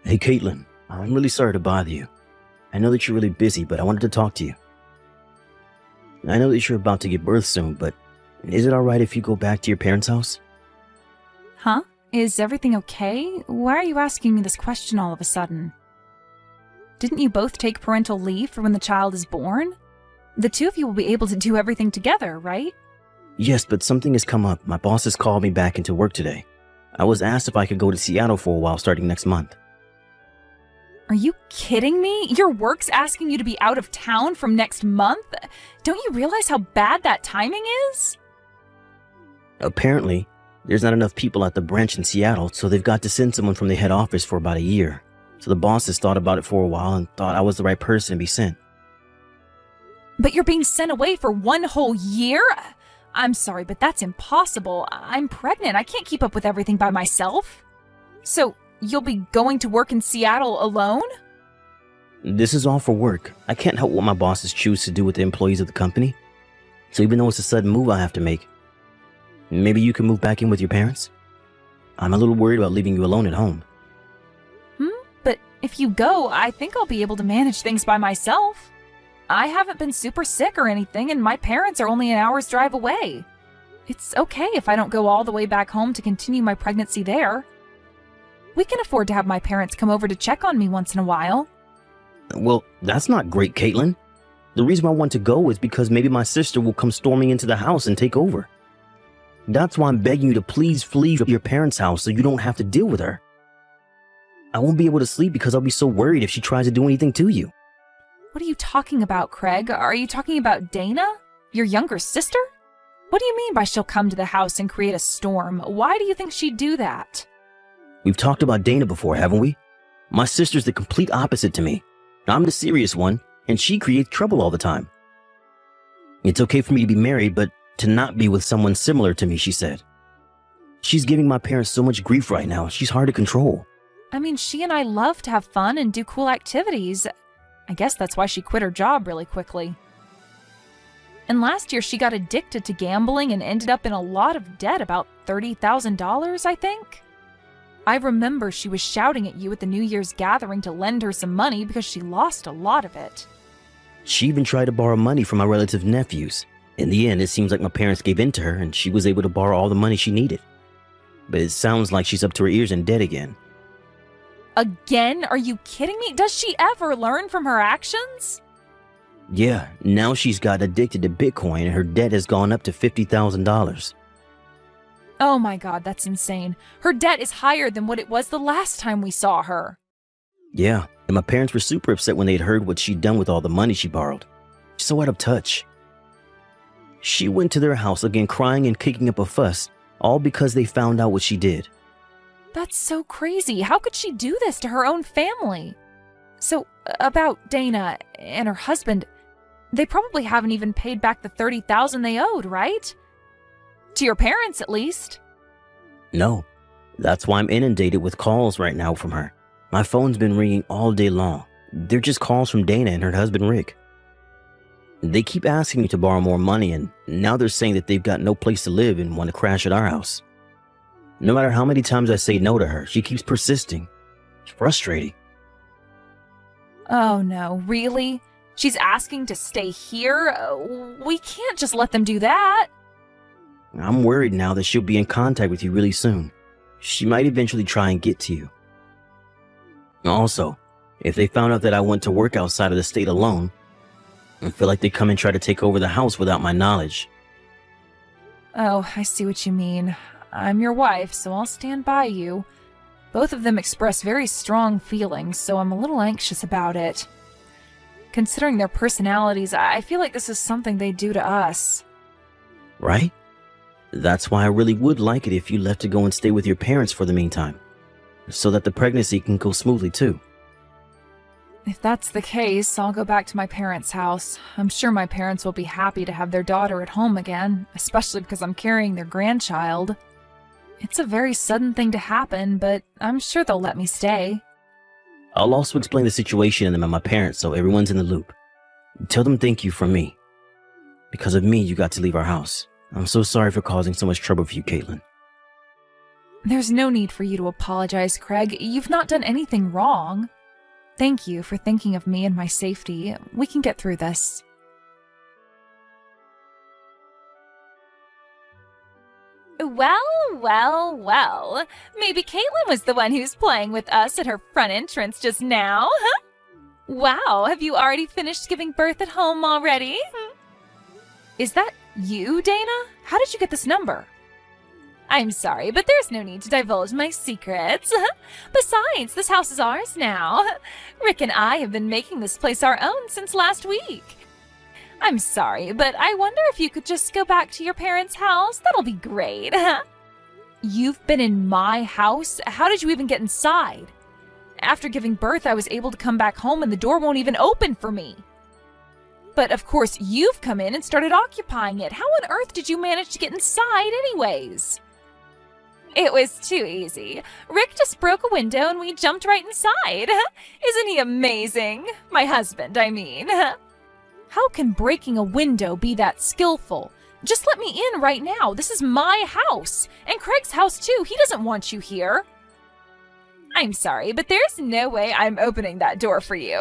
Hey, Caitlin, I'm really sorry to bother you. I know that you're really busy, but I wanted to talk to you. I know that you're about to give birth soon, but is it alright if you go back to your parents' house? Huh? Is everything okay? Why are you asking me this question all of a sudden? Didn't you both take parental leave for when the child is born? The two of you will be able to do everything together, right? Yes, but something has come up. My boss has called me back into work today. I was asked if I could go to Seattle for a while starting next month. Are you kidding me? Your work's asking you to be out of town from next month? Don't you realize how bad that timing is? Apparently, there's not enough people at the branch in Seattle, so they've got to send someone from the head office for about a year. So the boss has thought about it for a while and thought I was the right person to be sent. But you're being sent away for 1 whole year? I'm sorry, but that's impossible. I'm pregnant. I can't keep up with everything by myself. So, you'll be going to work in Seattle alone? This is all for work. I can't help what my bosses choose to do with the employees of the company. So even though it's a sudden move I have to make, maybe you can move back in with your parents? I'm a little worried about leaving you alone at home. But if you go, I think I'll be able to manage things by myself. I haven't been super sick or anything, and my parents are only an hour's drive away. It's okay if I don't go all the way back home to continue my pregnancy there. We can afford to have my parents come over to check on me once in a while. Well, that's not great, Caitlin. The reason I want to go is because maybe my sister will come storming into the house and take over. That's why I'm begging you to please flee to your parents' house so you don't have to deal with her. I won't be able to sleep because I'll be so worried if she tries to do anything to you. What are you talking about, Craig? Are you talking about Dana? Your younger sister? What do you mean by she'll come to the house and create a storm? Why do you think she'd do that? We've talked about Dana before, haven't we? My sister's the complete opposite to me. I'm the serious one, and she creates trouble all the time. It's okay for me to be married, but to not be with someone similar to me, she said. She's giving my parents so much grief right now, she's hard to control. I mean, she and I love to have fun and do cool activities. I guess that's why she quit her job really quickly. And last year, she got addicted to gambling and ended up in a lot of debt, about $30,000, I think. I remember she was shouting at you at the New Year's gathering to lend her some money because she lost a lot of it. She even tried to borrow money from my relative nephews. In the end, it seems like my parents gave in to her and she was able to borrow all the money she needed. But it sounds like she's up to her ears in debt again. Again? Are you kidding me? Does she ever learn from her actions? Yeah, now she's got addicted to Bitcoin and her debt has gone up to $50,000. Oh my god, that's insane. Her debt is higher than what it was the last time we saw her. Yeah, and my parents were super upset when they'd heard what she'd done with all the money she borrowed. She's so out of touch. She went to their house again crying and kicking up a fuss, all because they found out what she did. That's so crazy. How could she do this to her own family? So, about Dana and her husband, they probably haven't even paid back the $30,000 they owed, right? To your parents, at least. No, that's why I'm inundated with calls right now from her. My phone's been ringing all day long. They're just calls from Dana and her husband Rick. They keep asking me to borrow more money, and now they're saying that they've got no place to live and want to crash at our house. No matter how many times I say no to her, she keeps persisting. It's frustrating. Oh no, really? She's asking to stay here? We can't just let them do that. I'm worried now that she'll be in contact with you really soon. She might eventually try and get to you. Also, if they found out that I went to work outside of the state alone, I feel like they'd come and try to take over the house without my knowledge. Oh, I see what you mean. I'm your wife, so I'll stand by you. Both of them express very strong feelings, so I'm a little anxious about it. Considering their personalities, I feel like this is something they do to us. Right? That's why I really would like it if you left to go and stay with your parents for the meantime, so that the pregnancy can go smoothly too. If that's the case, I'll go back to my parents' house. I'm sure my parents will be happy to have their daughter at home again, especially because I'm carrying their grandchild. It's a very sudden thing to happen, but I'm sure they'll let me stay. I'll also explain the situation to them and my parents so everyone's in the loop. Tell them thank you from me. Because of me, you got to leave our house. I'm so sorry for causing so much trouble for you, Caitlin. There's no need for you to apologize, Craig. You've not done anything wrong. Thank you for thinking of me and my safety. We can get through this. Well. Maybe Caitlin was the one who's playing with us at her front entrance just now, huh? Wow, have you already finished giving birth at home already? Is that you, Dana? How did you get this number? I'm sorry, but there's no need to divulge my secrets. Besides, this house is ours now. Rick and I have been making this place our own since last week. I'm sorry, but I wonder if you could just go back to your parents' house. That'll be great. You've been in my house? How did you even get inside? After giving birth, I was able to come back home and the door won't even open for me. But of course, you've come in and started occupying it. How on earth did you manage to get inside anyways? It was too easy. Rick just broke a window and we jumped right inside. Isn't he amazing? My husband, I mean. How can breaking a window be that skillful? Just let me in right now. This is my house. And Craig's house too. He doesn't want you here. I'm sorry, but there's no way I'm opening that door for you.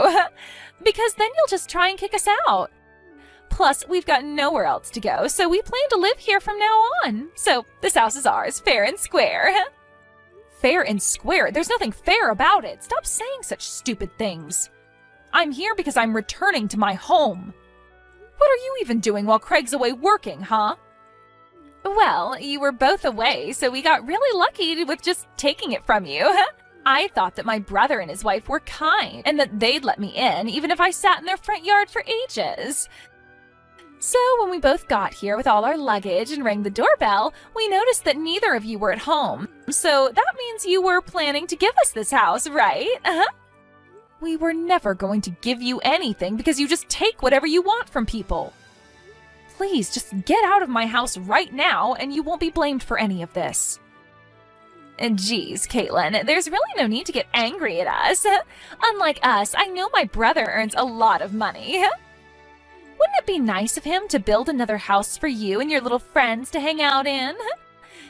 Because then you'll just try and kick us out. Plus, we've got nowhere else to go, so we plan to live here from now on. So, this house is ours, fair and square. Fair and square? There's nothing fair about it. Stop saying such stupid things. I'm here because I'm returning to my home. What are you even doing while Craig's away working, huh? Well, you were both away, so we got really lucky with just taking it from you. I thought that my brother and his wife were kind, and that they'd let me in, even if I sat in their front yard for ages. So when we both got here with all our luggage and rang the doorbell, we noticed that neither of you were at home. So that means you were planning to give us this house, right? We were never going to give you anything because you just take whatever you want from people. Please, just get out of my house right now and you won't be blamed for any of this. And geez, Caitlin, there's really no need to get angry at us. Unlike us, I know my brother earns a lot of money. Wouldn't it be nice of him to build another house for you and your little friends to hang out in?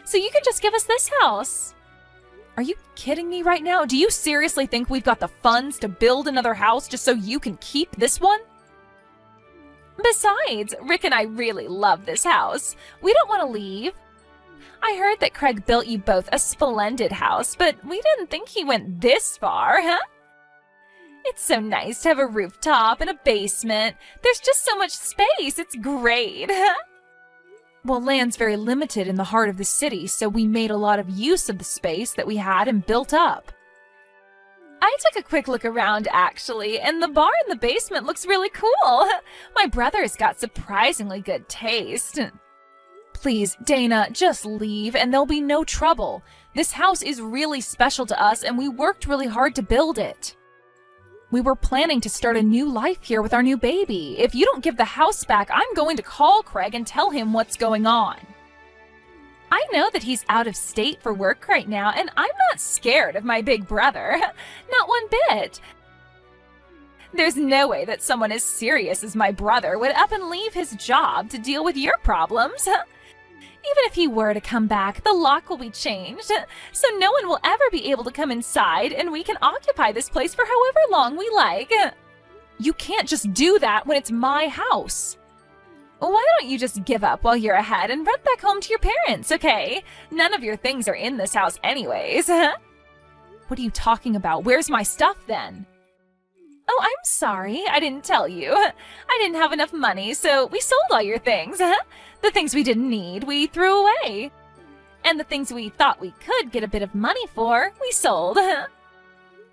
So you can just give us this house. Are you kidding me right now? Do you seriously think we've got the funds to build another house just so you can keep this one? Besides, Rick and I really love this house. We don't want to leave. I heard that Craig built you both a splendid house, but we didn't think he went this far, huh? It's so nice to have a rooftop and a basement. There's just so much space. It's great. Well, land's very limited in the heart of the city, so we made a lot of use of the space that we had and built up. I took a quick look around, actually, and the bar in the basement looks really cool. My brother's got surprisingly good taste. Please, Dana, just leave and there'll be no trouble. This house is really special to us and we worked really hard to build it. We were planning to start a new life here with our new baby. If you don't give the house back, I'm going to call Craig and tell him what's going on. I know that he's out of state for work right now, and I'm not scared of my big brother. Not one bit. There's no way that someone as serious as my brother would up and leave his job to deal with your problems. Even if he were to come back, the lock will be changed, so no one will ever be able to come inside, and we can occupy this place for however long we like. You can't just do that when it's my house. Why don't you just give up while you're ahead and run back home to your parents, okay? None of your things are in this house anyways. What are you talking about? Where's my stuff then? Oh, I'm sorry. I didn't tell you. I didn't have enough money, so we sold all your things. The things we didn't need, we threw away. And the things we thought we could get a bit of money for, we sold.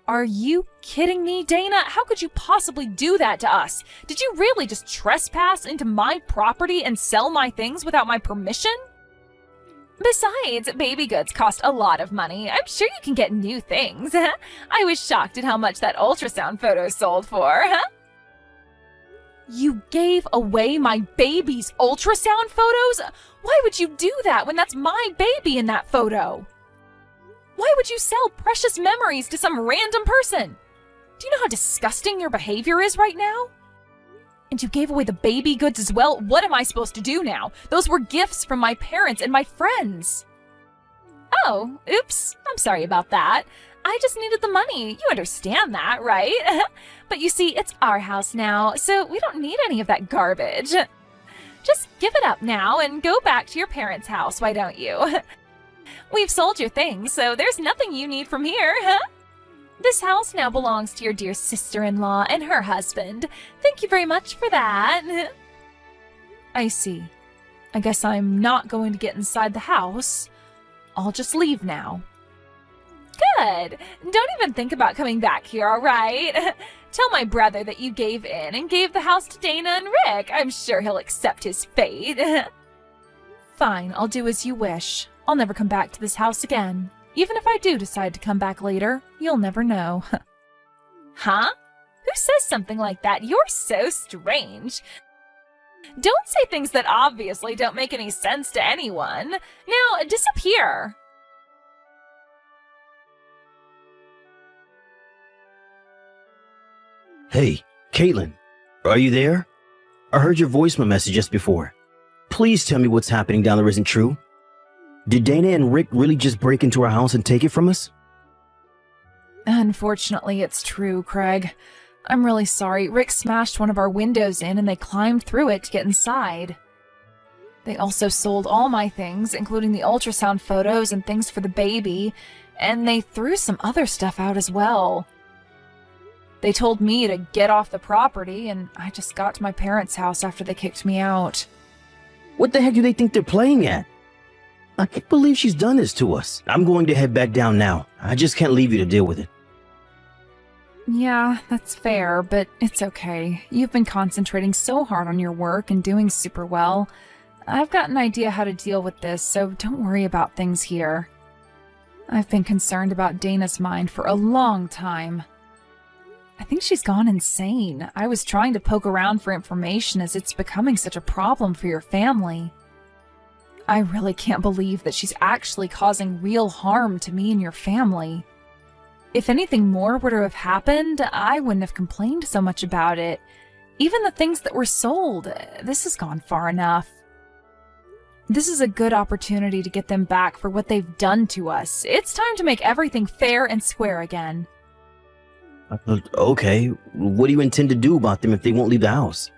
Are you kidding me, Dana? How could you possibly do that to us? Did you really just trespass into my property and sell my things without my permission? Besides, baby goods cost a lot of money. I'm sure you can get new things. I was shocked at how much that ultrasound photo sold for. You gave away my baby's ultrasound photos? Why would you do that when that's my baby in that photo? Why would you sell precious memories to some random person? Do you know how disgusting your behavior is right now? And you gave away the baby goods as well? What am I supposed to do now? Those were gifts from my parents and my friends. Oh, oops. I'm sorry about that. I just needed the money. You understand that, right? But you see, it's our house now, so we don't need any of that garbage. Just give it up now and go back to your parents' house, why don't you? We've sold your things, so there's nothing you need from here, huh? This house now belongs to your dear sister-in-law and her husband. Thank you very much for that. I see. I guess I'm not going to get inside the house. I'll just leave now. Good. Don't even think about coming back here, all right? Tell my brother that you gave in and gave the house to Dana and Rick. I'm sure he'll accept his fate. Fine, I'll do as you wish. I'll never come back to this house again. Even if I do decide to come back later, you'll never know. Huh? Who says something like that? You're so strange. Don't say things that obviously don't make any sense to anyone. Now, disappear. Hey, Caitlin, are you there? I heard your voicemail message just before. Please tell me what's happening down there isn't true. Did Dana and Rick really just break into our house and take it from us? Unfortunately, it's true, Craig. I'm really sorry. Rick smashed one of our windows in and they climbed through it to get inside. They also sold all my things, including the ultrasound photos and things for the baby, and they threw some other stuff out as well. They told me to get off the property, and I just got to my parents' house after they kicked me out. What the heck do they think they're playing at? I can't believe she's done this to us. I'm going to head back down now. I just can't leave you to deal with it. Yeah, that's fair, but it's okay. You've been concentrating so hard on your work and doing super well. I've got an idea how to deal with this, so don't worry about things here. I've been concerned about Dana's mind for a long time. I think she's gone insane. I was trying to poke around for information as it's becoming such a problem for your family. I really can't believe that she's actually causing real harm to me and your family. If anything more were to have happened, I wouldn't have complained so much about it. Even the things that were sold, this has gone far enough. This is a good opportunity to get them back for what they've done to us. It's time to make everything fair and square again. Okay, what do you intend to do about them if they won't leave the house?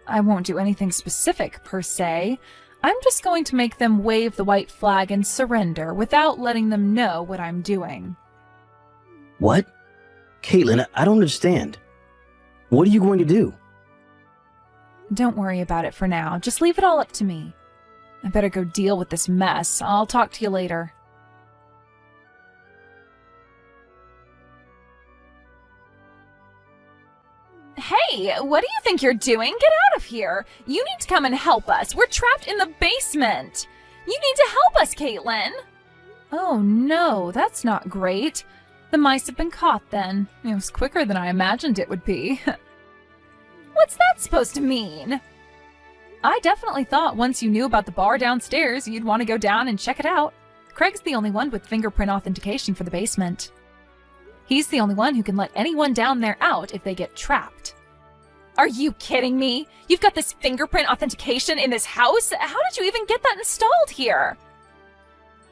I won't do anything specific, per se. I'm just going to make them wave the white flag and surrender without letting them know what I'm doing. What? Caitlin, I don't understand. What are you going to do? Don't worry about it for now. Just leave it all up to me. I better go deal with this mess. I'll talk to you later. Hey, what do you think you're doing? Get out of here! You need to come and help us. We're trapped in the basement. You need to help us, Caitlin. Oh no, that's not great. The mice have been caught then. It was quicker than I imagined it would be. What's that supposed to mean? I definitely thought once you knew about the bar downstairs, you'd want to go down and check it out. Craig's the only one with fingerprint authentication for the basement. He's the only one who can let anyone down there out if they get trapped. Are you kidding me? You've got this fingerprint authentication in this house? How did you even get that installed here?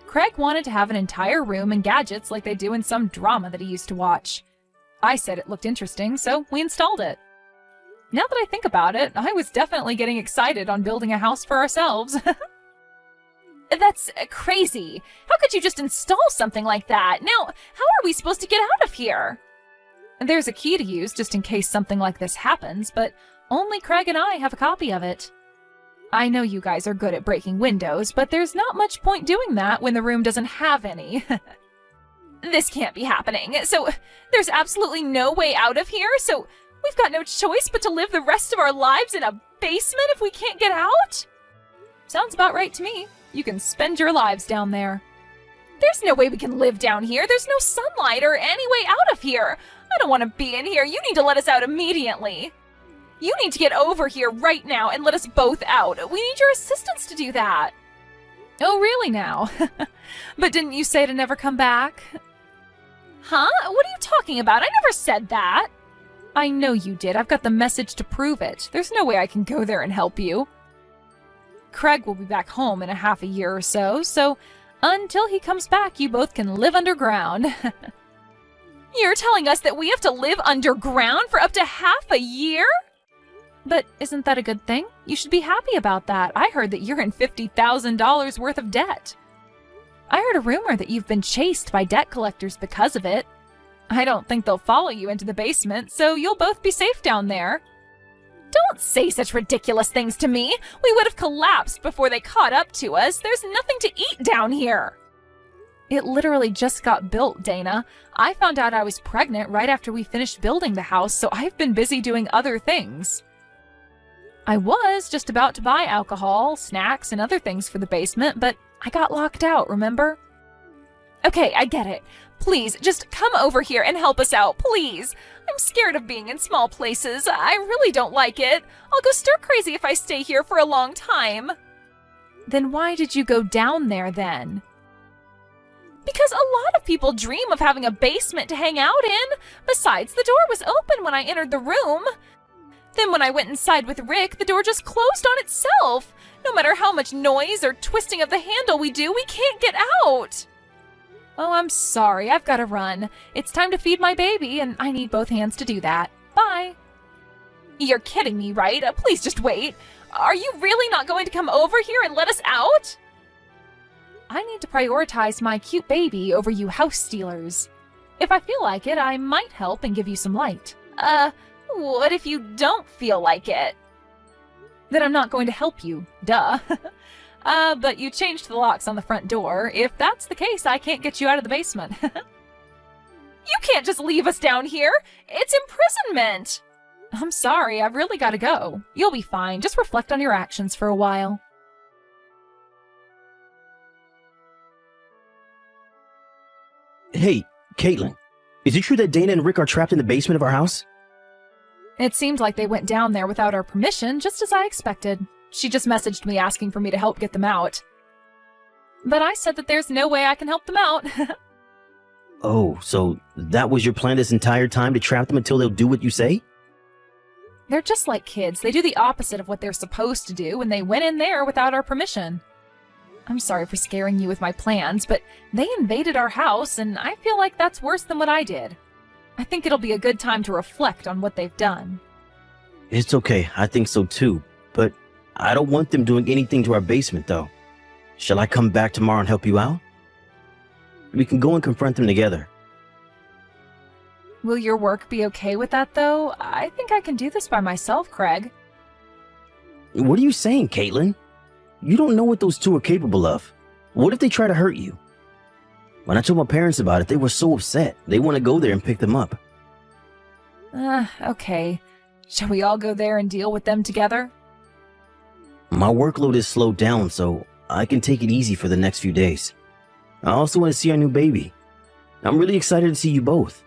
Craig wanted to have an entire room and gadgets like they do in some drama that he used to watch. I said it looked interesting, so we installed it. Now that I think about it, I was definitely getting excited on building a house for ourselves. That's crazy. How could you just install something like that? Now, how are we supposed to get out of here? There's a key to use just in case something like this happens, but only Craig and I have a copy of it. I know you guys are good at breaking windows, but there's not much point doing that when the room doesn't have any. This can't be happening. So there's absolutely no way out of here? So we've got no choice but to live the rest of our lives in a basement if we can't get out? Sounds about right to me. You can spend your lives down there. There's no way we can live down here. There's no sunlight or any way out of here. I don't want to be in here. You need to let us out immediately. You need to get over here right now and let us both out. We need your assistance to do that. Oh, really now? But didn't you say to never come back? Huh? What are you talking about? I never said that. I know you did. I've got the message to prove it. There's no way I can go there and help you. Craig will be back home in a half a year or so, so Until he comes back, you both can live underground. You're telling us that we have to live underground for up to half a year? But isn't that a good thing? You should be happy about that. I heard that you're in $50,000 worth of debt. I heard a rumor that you've been chased by debt collectors because of it. I don't think they'll follow you into the basement, so you'll both be safe down there. Don't say such ridiculous things to me. We would have collapsed before they caught up to us. There's nothing to eat down here. It literally just got built, Dana. I found out I was pregnant right after we finished building the house, so I've been busy doing other things. I was just about to buy alcohol, snacks, and other things for the basement, but I got locked out, remember? Okay, I get it. Please, just come over here and help us out, please. I'm scared of being in small places. I really don't like it. I'll go stir crazy if I stay here for a long time. Then why did you go down there then? Because a lot of people dream of having a basement to hang out in. Besides, the door was open when I entered the room. Then when I went inside with Rick, the door just closed on itself. No matter how much noise or twisting of the handle we do, we can't get out. Oh, I'm sorry. I've got to run. It's time to feed my baby, and I need both hands to do that. Bye. You're kidding me, right? Please just wait. Are you really not going to come over here and let us out? I need to prioritize my cute baby over you house stealers. If I feel like it, I might help and give you some light. What if you don't feel like it? Then I'm not going to help you. Duh. But you changed the locks on the front door. If that's the case, I can't get you out of the basement. You can't just leave us down here. It's imprisonment. I'm sorry, I've really got to go. You'll be fine. Just reflect on your actions for a while. Hey, Caitlin, is it true that Dana and Rick are trapped in the basement of our house? It seemed like they went down there without our permission, just as I expected. She just messaged me asking for me to help get them out. But I said that there's no way I can help them out. Oh, so that was your plan this entire time, to trap them until they'll do what you say? They're just like kids. They do the opposite of what they're supposed to do, and they went in there without our permission. I'm sorry for scaring you with my plans, but they invaded our house, and I feel like that's worse than what I did. I think it'll be a good time to reflect on what they've done. It's okay, I think so too, but I don't want them doing anything to our basement, though. Shall I come back tomorrow and help you out? We can go and confront them together. Will your work be okay with that, though? I think I can do this by myself, Craig. What are you saying, Caitlin? You don't know what those two are capable of. What if they try to hurt you? When I told my parents about it, they were so upset. They want to go there and pick them up. Okay. Shall we all go there and deal with them together? My workload is slowed down, so I can take it easy for the next few days. I also want to see our new baby. I'm really excited to see you both.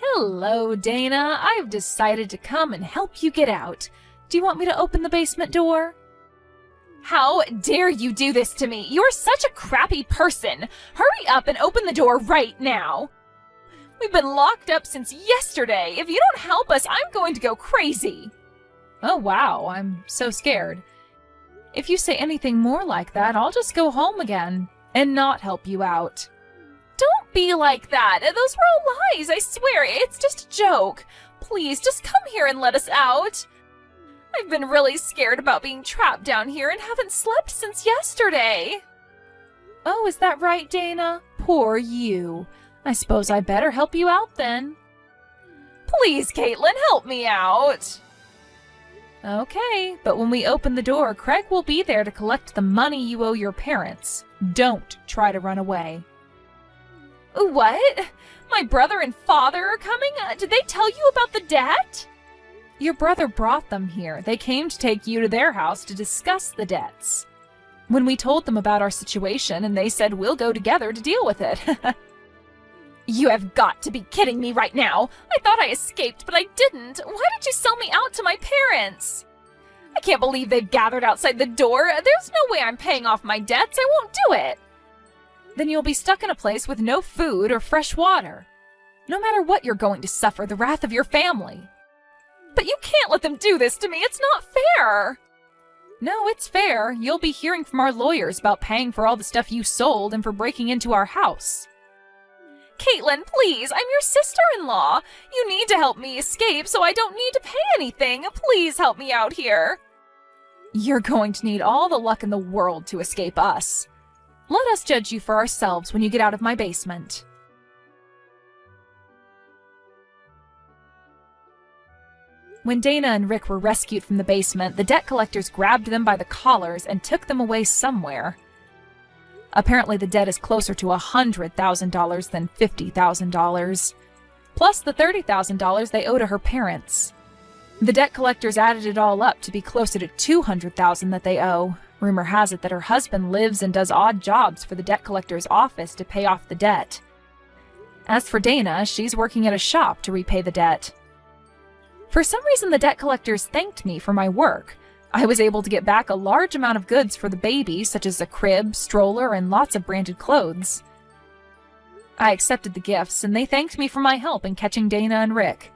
Hello, Dana. I've decided to come and help you get out. Do you want me to open the basement door? How dare you do this to me? You're such a crappy person. Hurry up and open the door right now. We've been locked up since yesterday. If you don't help us, I'm going to go crazy. Oh, wow. I'm so scared. If you say anything more like that, I'll just go home again and not help you out. Don't be like that. Those were all lies, I swear. It's just a joke. Please, just come here and let us out. I've been really scared about being trapped down here and haven't slept since yesterday. Oh, is that right, Dana? Poor you. I suppose I better help you out then. Please, Caitlin, help me out. Okay, but when we open the door, Craig will be there to collect the money you owe your parents. Don't try to run away. What? My brother and father are coming? Did they tell you about the debt? Your brother brought them here. They came to take you to their house to discuss the debts. When we told them about our situation, and they said we'll go together to deal with it. You have got to be kidding me right now. I thought I escaped, but I didn't. Why did you sell me out to my parents? I can't believe they've gathered outside the door. There's no way I'm paying off my debts. I won't do it. Then you'll be stuck in a place with no food or fresh water. No matter what, you're going to suffer the wrath of your family. But you can't let them do this to me. It's not fair. No, it's fair. You'll be hearing from our lawyers about paying for all the stuff you sold and for breaking into our house. Caitlin, please, I'm your sister-in-law. You need to help me escape so I don't need to pay anything. Please help me out here. You're going to need all the luck in the world to escape us. Let us judge you for ourselves when you get out of my basement. When Dana and Rick were rescued from the basement, the debt collectors grabbed them by the collars and took them away somewhere. Apparently the debt is closer to $100,000 than $50,000, plus the $30,000 they owe to her parents. The debt collectors added it all up to be closer to $200,000 that they owe. Rumor has it that her husband lives and does odd jobs for the debt collector's office to pay off the debt. As for Dana, she's working at a shop to repay the debt. For some reason, the debt collectors thanked me for my work. I was able to get back a large amount of goods for the baby, such as a crib, stroller, and lots of branded clothes. I accepted the gifts, and they thanked me for my help in catching Dana and Rick.